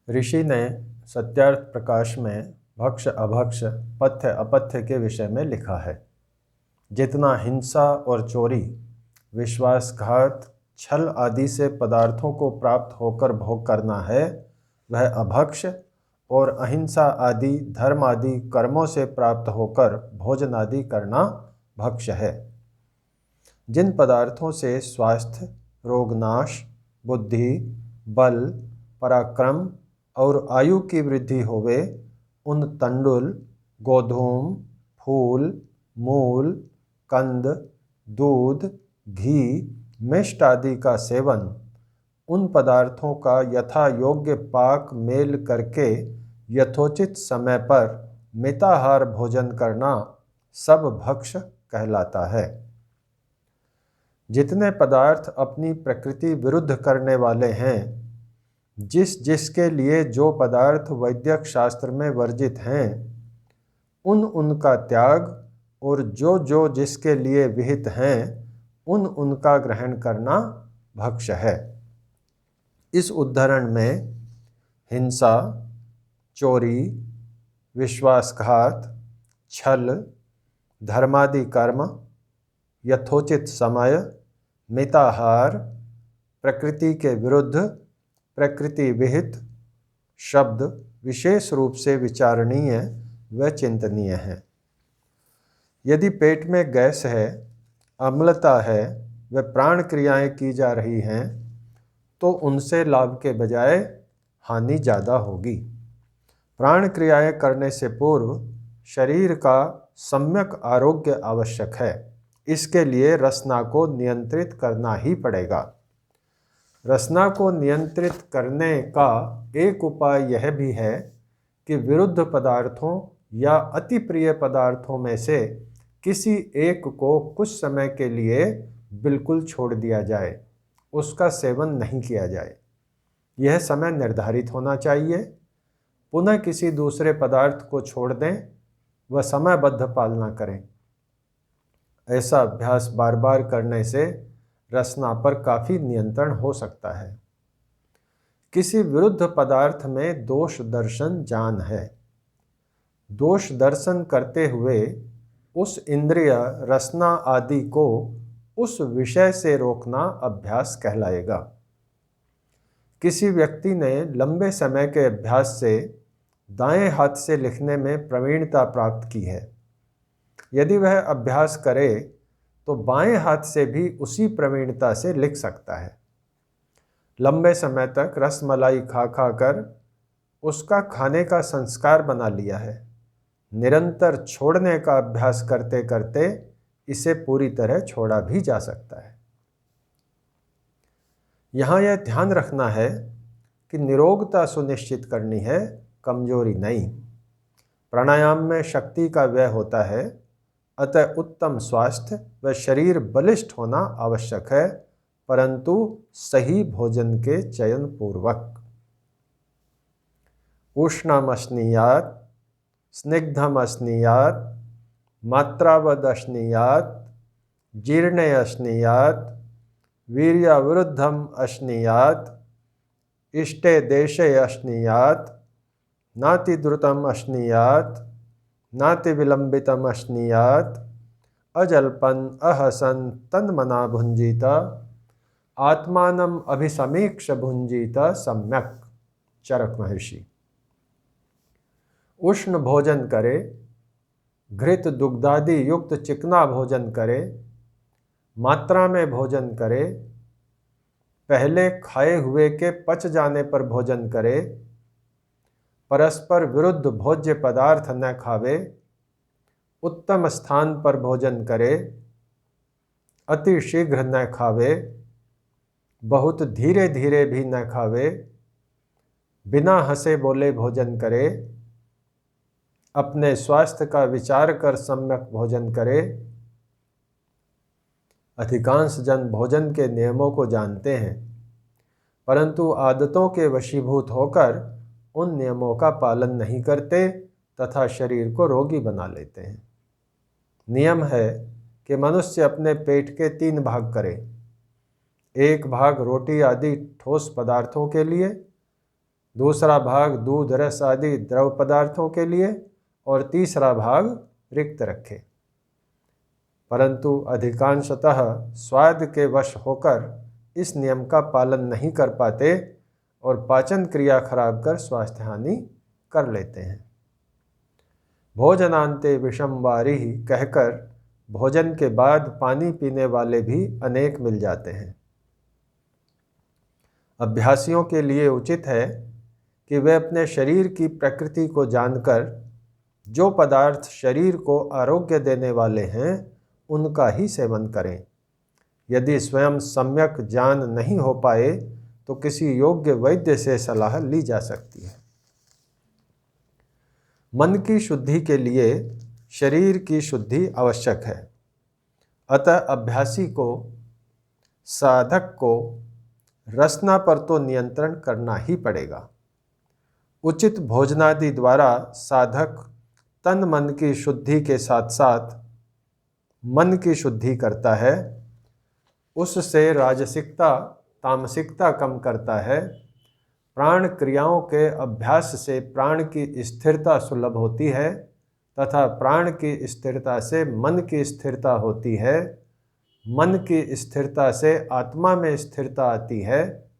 ऋषि ने सत्यार्थ प्रकाश में भक्ष अभक्ष पथ्य अपथ्य के विषय में लिखा है। जितना हिंसा और चोरी, विश्वासघात, छल आदि से पदार्थों को प्राप्त होकर भोग करना है, वह अभक्ष, और अहिंसा आदि धर्म आदि कर्मों से प्राप्त होकर भोजन आदि करना भक्ष है। जिन पदार्थों से स्वास्थ्य, रोगनाश, बुद्धि, बल, पराक्रम और आयु की वृद्धि होवे, उन तंडुल, गोधूम, फूल, मूल, कंद, दूध, घी, मिष्ट आदि का सेवन, उन पदार्थों का यथा योग्य पाक मेल करके यथोचित समय पर मिताहार भोजन करना सब भक्ष कहलाता है। जितने पदार्थ अपनी प्रकृति विरुद्ध करने वाले हैं, जिसके लिए जो पदार्थ वैद्यक शास्त्र में वर्जित हैं, उनका त्याग, और जो जिसके लिए विहित हैं, उनका ग्रहण करना भक्ष है। इस उद्धरण में हिंसा, चोरी, विश्वासघात, छल, धर्मादि कर्म, यथोचित समय, मिताहार, प्रकृति के विरुद्ध, प्रकृति विहित शब्द विशेष रूप से विचारणीय व चिंतनीय हैं। यदि पेट में गैस है, अम्लता है व प्राण क्रियाएं की जा रही हैं, तो उनसे लाभ के बजाय हानि ज़्यादा होगी। प्राण क्रियाएं करने से पूर्व शरीर का सम्यक आरोग्य आवश्यक है। इसके लिए रसना को नियंत्रित करना ही पड़ेगा। रसना को नियंत्रित करने का एक उपाय यह भी है कि विरुद्ध पदार्थों या अति प्रिय पदार्थों में से किसी एक को कुछ समय के लिए बिल्कुल छोड़ दिया जाए, उसका सेवन नहीं किया जाए। यह समय निर्धारित होना चाहिए। पुनः किसी दूसरे पदार्थ को छोड़ दें व समयबद्ध पालना करें। ऐसा अभ्यास बार बार करने से रसना पर काफ़ी नियंत्रण हो सकता है। किसी विरुद्ध पदार्थ में दोष दर्शन जान है। दोष दर्शन करते हुए उस इंद्रिय रसना आदि को उस विषय से रोकना अभ्यास कहलाएगा। किसी व्यक्ति ने लंबे समय के अभ्यास से दाएं हाथ से लिखने में प्रवीणता प्राप्त की है। यदि वह अभ्यास करे तो बाएं हाथ से भी उसी प्रवीणता से लिख सकता है। लंबे समय तक रसमलाई खा कर उसका खाने का संस्कार बना लिया है। निरंतर छोड़ने का अभ्यास करते करते इसे पूरी तरह छोड़ा भी जा सकता है। यहाँ यह ध्यान रखना है कि निरोगता सुनिश्चित करनी है, कमजोरी नहीं। प्राणायाम में शक्ति का व्यय होता है, अतः उत्तम स्वास्थ्य व शरीर बलिष्ठ होना आवश्यक है, परंतु सही भोजन के चयन पूर्वक। उष्णम अश्नीयात्, स्निग्धम अश्नीयात्, मात्रावद अश्नीयात्, जीर्णे अश्नीयात्, वीर्याविरुद्धम अश्नीयात्, इष्टे देशे अश्नीयात्, नाति द्रुतम अश्नीयात्, नाति विलंबितम अश्नीयात्, अजल्पन अहसन तन्मना भुंजीत, आत्मानम अभिसमीक्ष भुंजीत सम्यक। चरक महर्षि। उष्ण भोजन करे, घृत दुग्धादि युक्त चिकना भोजन करे, मात्रा में भोजन करे, पहले खाए हुए के पच जाने पर भोजन करे, परस्पर विरुद्ध भोज्य पदार्थ न खावे, उत्तम स्थान पर भोजन करे, अति शीघ्र न खावे, बहुत धीरे धीरे भी न खावे, बिना हंसे बोले भोजन करे, अपने स्वास्थ्य का विचार कर सम्यक भोजन करे। अधिकांश जन भोजन के नियमों को जानते हैं, परंतु आदतों के वशीभूत होकर उन नियमों का पालन नहीं करते तथा शरीर को रोगी बना लेते हैं। नियम है कि मनुष्य अपने पेट के 3 भाग करे। 1 भाग रोटी आदि ठोस पदार्थों के लिए, दूसरा भाग दूध रस आदि द्रव पदार्थों के लिए और तीसरा भाग रिक्त रखे। परंतु अधिकांशतः स्वाद के वश होकर इस नियम का पालन नहीं कर पाते और पाचन क्रिया खराब कर स्वास्थ्य हानि कर लेते हैं। भोजनांते विषम वारिः कहकर भोजन के बाद पानी पीने वाले भी अनेक मिल जाते हैं। अभ्यासियों के लिए उचित है कि वे अपने शरीर की प्रकृति को जानकर जो पदार्थ शरीर को आरोग्य देने वाले हैं उनका ही सेवन करें। यदि स्वयं सम्यक जान नहीं हो पाए तो किसी योग्य वैद्य से सलाह ली जा सकती है। मन की शुद्धि के लिए शरीर की शुद्धि आवश्यक है। अतः अभ्यासी को, साधक को रसना पर तो नियंत्रण करना ही पड़ेगा। उचित भोजनादि द्वारा साधक तन मन की शुद्धि के साथ साथ मन की शुद्धि करता है। उससे राजसिकता तामसिकता कम करता है। प्राण क्रियाओं के अभ्यास से प्राण की स्थिरता सुलभ होती है तथा प्राण की स्थिरता से मन की स्थिरता होती है। मन की स्थिरता से आत्मा में स्थिरता आती है।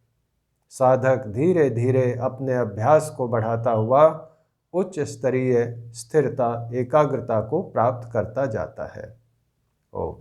साधक धीरे धीरे अपने अभ्यास को बढ़ाता हुआ उच्च स्तरीय स्थिरता, एकाग्रता को प्राप्त करता जाता है। ओम।